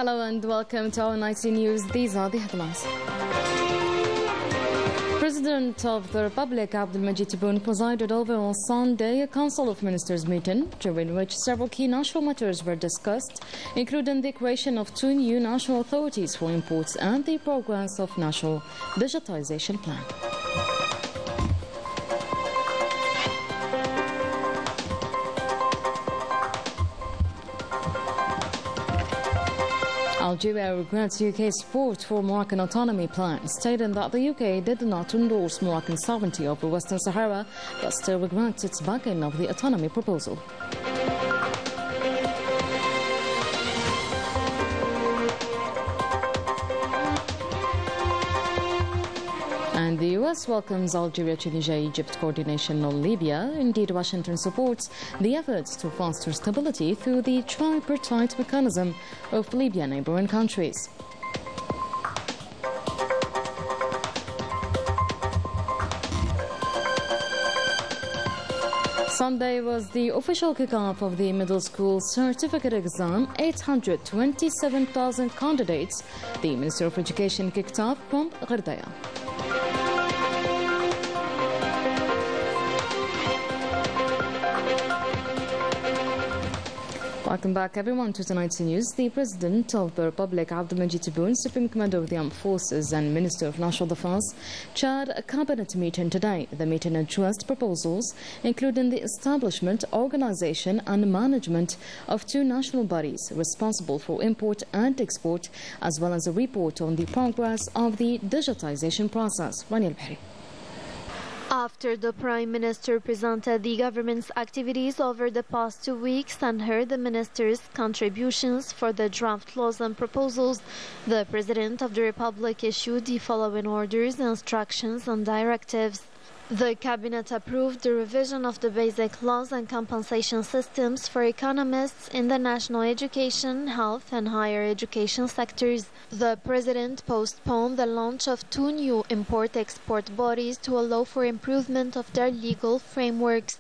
Hello and welcome to our 90 News. These are the headlines. President of the Republic Abdelmajid Tebboune presided over on Sunday a Council of Ministers meeting during which several key national matters were discussed, including the creation of 2 new national authorities for imports and the progress of national digitization plan. Algeria regrets UK's support for Moroccan autonomy plan, stating that the UK did not endorse Moroccan sovereignty over Western Sahara, but still regrets its backing of the autonomy proposal. And the US welcomes Algeria-Tunisia-Egypt coordination on Libya. Indeed, Washington supports the efforts to foster stability through the tripartite mechanism of Libyan neighboring countries. Sunday was the official kickoff of the middle school certificate exam. 827,000 candidates. The Minister of Education kicked off from Ghirdaya. Welcome back, everyone, to tonight's news. The President of the Republic, Abdelmajid Tebboune, Supreme Commander of the Armed Forces and Minister of National Defense, chaired a cabinet meeting today. The meeting addressed proposals including the establishment, organization and management of 2 national bodies responsible for import and export, as well as a report on the progress of the digitization process. Rania Al-Bahri. After the Prime Minister presented the government's activities over the past 2 weeks and heard the Minister's contributions for the draft laws and proposals, the President of the Republic issued the following orders, instructions and directives. The Cabinet approved the revision of the basic laws and compensation systems for economists in the national education, health and higher education sectors. The President postponed the launch of 2 new import-export bodies to allow for improvement of their legal frameworks.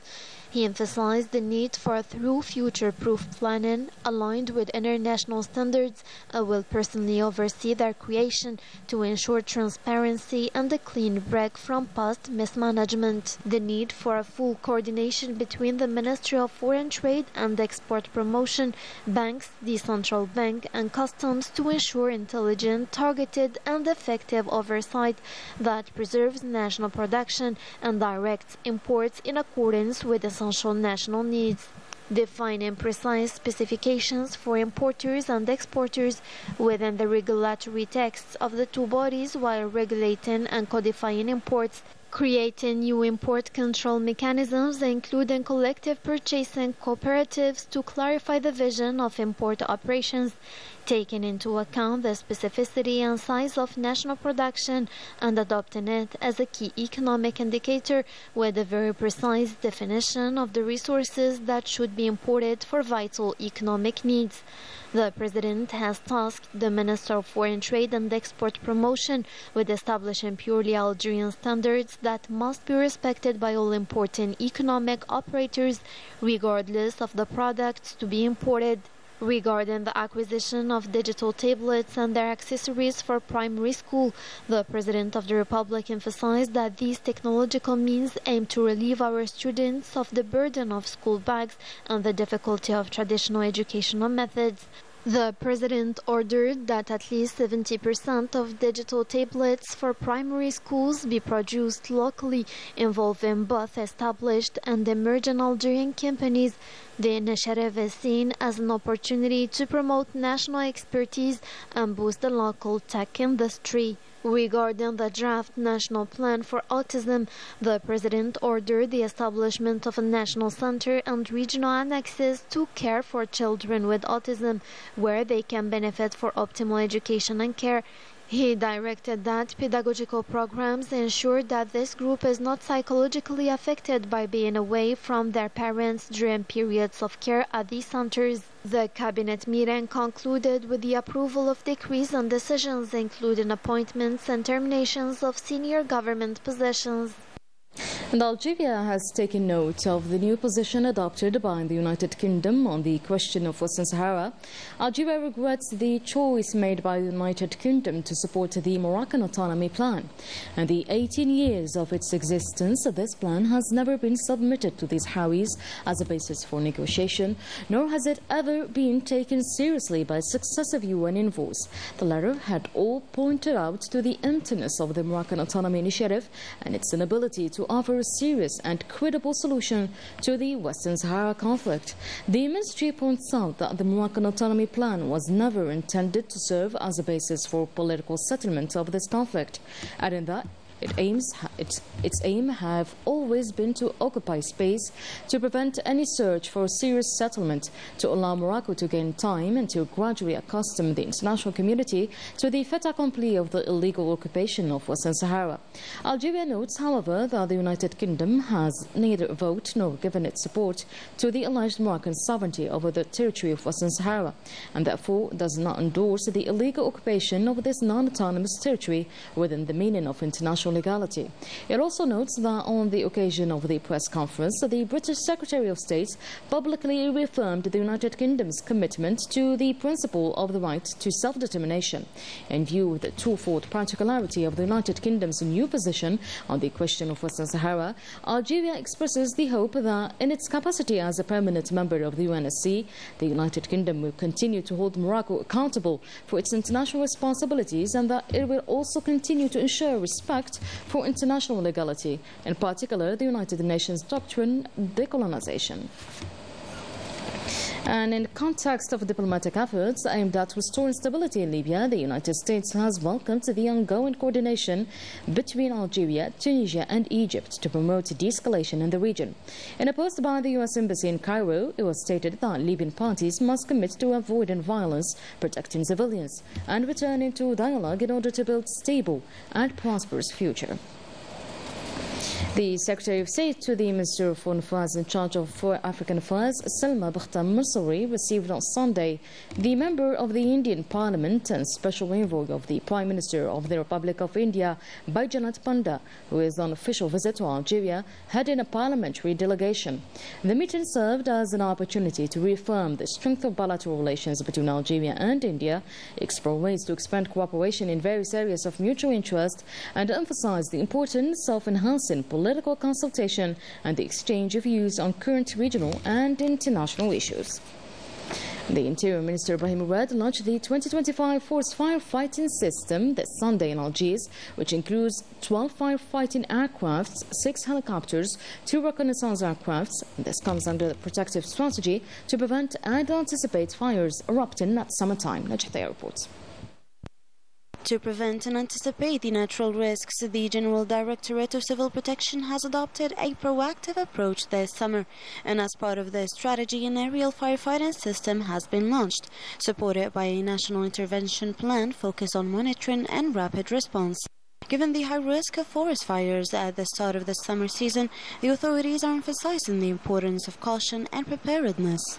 He emphasized the need for a thorough future-proof planning aligned with international standards and will personally oversee their creation to ensure transparency and a clean break from past mismanagement. The need for a full coordination between the Ministry of Foreign Trade and Export Promotion, banks, the Central Bank and Customs to ensure intelligent, targeted and effective oversight that preserves national production and directs imports in accordance with essential national needs. Defining precise specifications for importers and exporters within the regulatory texts of the 2 bodies while regulating and codifying imports. Creating new import control mechanisms, including collective purchasing cooperatives to clarify the vision of import operations, taking into account the specificity and size of national production and adopting it as a key economic indicator with a very precise definition of the resources that should be imported for vital economic needs. The President has tasked the Minister of Foreign Trade and Export Promotion with establishing purely Algerian standards that must be respected by all importing economic operators, regardless of the products to be imported. Regarding the acquisition of digital tablets and their accessories for primary school, the President of the Republic emphasized that these technological means aim to relieve our students of the burden of school bags and the difficulty of traditional educational methods. The President ordered that at least 70% of digital tablets for primary schools be produced locally, involving both established and emerging Algerian companies. The initiative is seen as an opportunity to promote national expertise and boost the local tech industry. Regarding the draft national plan for autism, the President ordered the establishment of a national center and regional annexes to care for children with autism, where they can benefit for optimal education and care. He directed that pedagogical programs ensure that this group is not psychologically affected by being away from their parents during periods of care at these centers. The cabinet meeting concluded with the approval of decrees and decisions, including appointments and terminations of senior government positions. And Algeria has taken note of the new position adopted by the United Kingdom on the question of Western Sahara. Algeria regrets the choice made by the United Kingdom to support the Moroccan autonomy plan. And the 18 years of its existence, this plan has never been submitted to the Sahrawis as a basis for negotiation, nor has it ever been taken seriously by successive UN envoys. The latter had all pointed out to the emptiness of the Moroccan autonomy initiative and its inability to offer a serious and credible solution to the Western Sahara conflict. The ministry points out that the Moroccan autonomy plan was never intended to serve as a basis for political settlement of this conflict, adding that its aim have always been to occupy space to prevent any search for a serious settlement, to allow Morocco to gain time and to gradually accustom the international community to the fait accompli of the illegal occupation of Western Sahara. Algeria notes, however, that the United Kingdom has neither voted nor given its support to the alleged Moroccan sovereignty over the territory of Western Sahara, and therefore does not endorse the illegal occupation of this non-autonomous territory within the meaning of international legality. It also notes that on the occasion of the press conference, the British Secretary of State publicly reaffirmed the United Kingdom's commitment to the principle of the right to self-determination. In view of the twofold particularity of the United Kingdom's new position on the question of Western Sahara, Algeria expresses the hope that in its capacity as a permanent member of the UNSC, the United Kingdom will continue to hold Morocco accountable for its international responsibilities, and that it will also continue to ensure respect for international legality, in particular the United Nations doctrine decolonization. And in the context of diplomatic efforts aimed at restoring stability in Libya, the United States has welcomed the ongoing coordination between Algeria, Tunisia and Egypt to promote de-escalation in the region. In a post by the U.S. Embassy in Cairo, it was stated that Libyan parties must commit to avoiding violence, protecting civilians and returning to dialogue in order to build a stable and prosperous future. The Secretary of State to the Minister of Foreign Affairs in charge of African Affairs, Salma Bakhtam Mursari, received on Sunday the member of the Indian Parliament and Special Envoy of the Prime Minister of the Republic of India, Baijanat Panda, who is on official visit to Algeria, heading a parliamentary delegation. The meeting served as an opportunity to reaffirm the strength of bilateral relations between Algeria and India, explore ways to expand cooperation in various areas of mutual interest, and emphasize the importance of enhancing political consultation and the exchange of views on current regional and international issues. The Interior Minister Ibrahim Murad launched the 2025 Force Firefighting System this Sunday in Algiers, which includes 12 firefighting aircrafts, 6 helicopters, 2 reconnaissance aircrafts. This comes under the protective strategy to prevent and anticipate fires erupting at summertime. Najataya reports. To prevent and anticipate the natural risks, the General Directorate of Civil Protection has adopted a proactive approach this summer, and as part of this strategy, an aerial firefighting system has been launched, supported by a national intervention plan focused on monitoring and rapid response. Given the high risk of forest fires at the start of the summer season, the authorities are emphasizing the importance of caution and preparedness.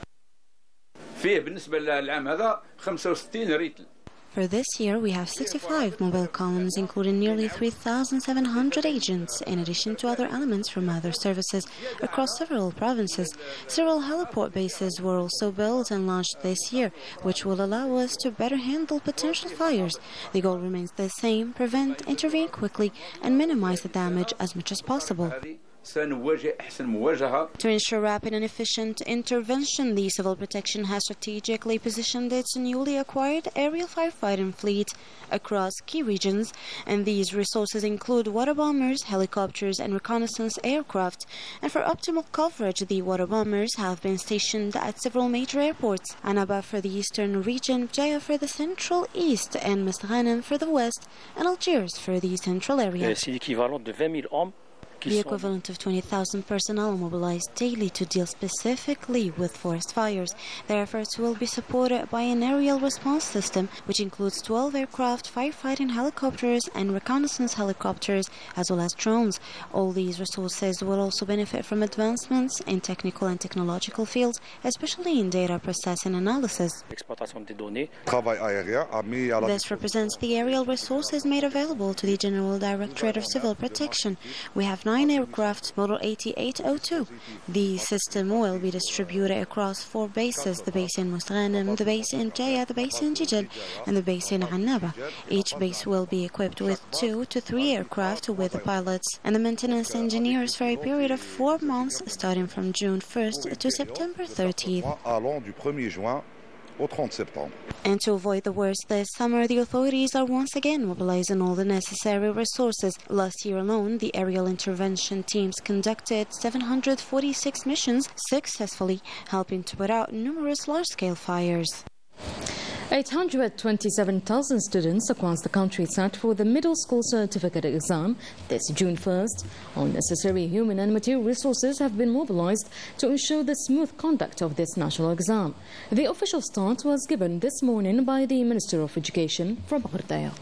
For this year, we have 65 mobile columns, including nearly 3,700 agents, in addition to other elements from other services across several provinces. Several heliport bases were also built and launched this year, which will allow us to better handle potential fires. The goal remains the same: prevent, intervene quickly, and minimize the damage as much as possible. To ensure rapid and efficient intervention, the Civil Protection has strategically positioned its newly acquired aerial firefighting fleet across key regions, and these resources include water bombers, helicopters and reconnaissance aircraft. And for optimal coverage, the water bombers have been stationed at several major airports: Annaba for the eastern region, Jaya for the central east, and Mesghanem for the west, and Algiers for the central area. The equivalent of 20,000 personnel mobilized daily to deal specifically with forest fires. Their efforts will be supported by an aerial response system, which includes 12 aircraft, firefighting helicopters and reconnaissance helicopters, as well as drones. All these resources will also benefit from advancements in technical and technological fields, especially in data processing analysis. This represents the aerial resources made available to the General Directorate of Civil Protection. We have 9 9 aircraft model 8802. The system will be distributed across 4 bases: the base in Mustghanem, the base in Jaya, the base in Jijel, and the base in Annaba. Each base will be equipped with 2 to 3 aircraft with pilots and the maintenance engineers for a period of 4 months starting from June 1st to September 30th. And to avoid the worst this summer, the authorities are once again mobilizing all the necessary resources. Last year alone, the aerial intervention teams conducted 746 missions successfully, helping to put out numerous large-scale fires. 827,000 students across the country sat for the middle school certificate exam this June 1st. All necessary human and material resources have been mobilized to ensure the smooth conduct of this national exam. The official start was given this morning by the Minister of Education from Ghardaya.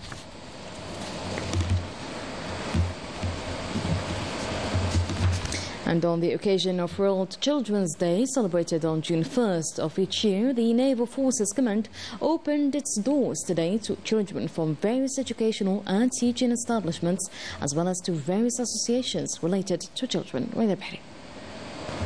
And on the occasion of World Children's Day, celebrated on June 1st of each year, the Naval Forces Command opened its doors today to children from various educational and teaching establishments, as well as to various associations related to children.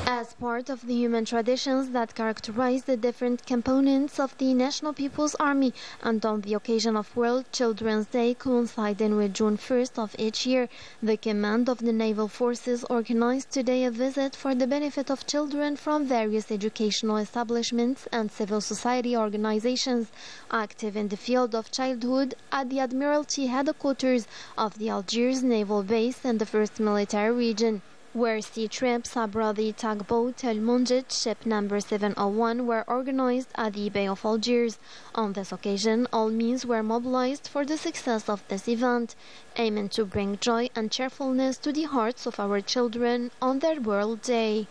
As part of the human traditions that characterize the different components of the National People's Army, and on the occasion of World Children's Day coinciding with June 1st of each year, the Command of the Naval Forces organized today a visit for the benefit of children from various educational establishments and civil society organizations active in the field of childhood at the Admiralty headquarters of the Algiers Naval Base in the 1st Military Region, where sea trips aboard the tugboat El Monjid, ship number 701, were organized at the Bay of Algiers. On this occasion, all means were mobilized for the success of this event, aiming to bring joy and cheerfulness to the hearts of our children on their World Day.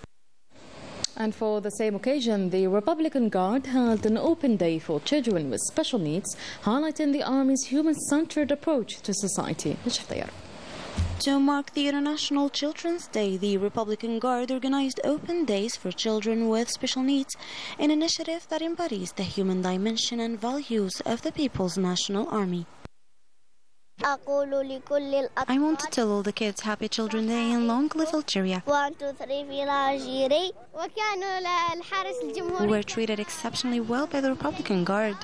And for the same occasion, the Republican Guard held an open day for children with special needs, highlighting the Army's human-centered approach to society. To mark the International Children's Day, the Republican Guard organized open days for children with special needs, an initiative that embodies the human dimension and values of the People's National Army. I want to tell all the kids Happy Children's Day and long live Algeria. 1, 2, 3 في الجيري وكانوا الحارس الجمهوري. We were treated exceptionally well by the Republican Guard.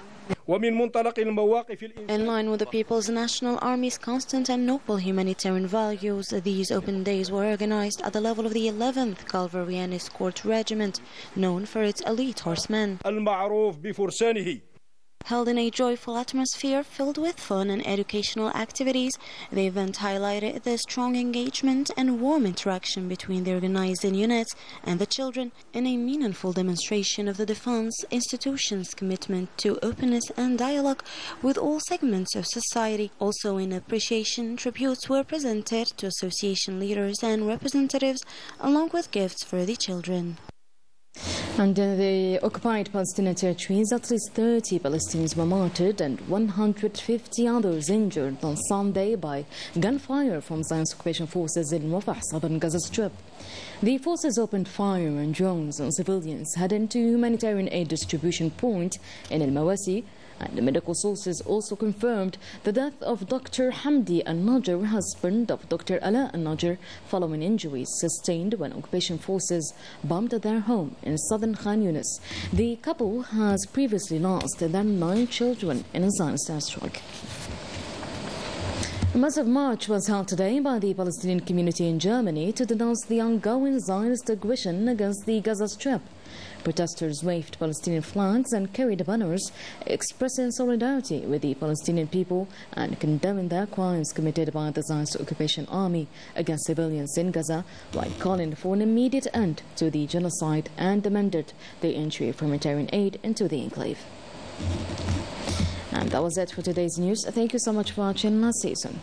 In line with the People's National Army's constant and noble humanitarian values, these open days were organized at the level of the 11th Cavalry and Escort Regiment, known for its elite horsemen. Held in a joyful atmosphere filled with fun and educational activities, the event highlighted the strong engagement and warm interaction between the organizing units and the children in a meaningful demonstration of the defense institution's commitment to openness and dialogue with all segments of society. Also in appreciation, tributes were presented to association leaders and representatives, along with gifts for the children. And in the occupied Palestinian territories, at least 30 Palestinians were martyred and 150 others injured on Sunday by gunfire from Zionist occupation forces in Rafah, southern Gaza Strip. The forces opened fire and drones on civilians heading to a humanitarian aid distribution point in El-Mawasi, and the medical sources also confirmed the death of Dr. Hamdi al-Najjar, husband of Dr. Ala al-Najjar, following injuries sustained when occupation forces bombed their home in southern Khan Yunis. The couple has previously lost their 9 children in a Zionist airstrike. A massive march was held today by the Palestinian community in Germany to denounce the ongoing Zionist aggression against the Gaza Strip. Protesters waved Palestinian flags and carried banners expressing solidarity with the Palestinian people and condemning their crimes committed by the Zionist occupation army against civilians in Gaza, while calling for an immediate end to the genocide and demanded the entry of humanitarian aid into the enclave. And that was it for today's news. Thank you so much for watching. See you soon.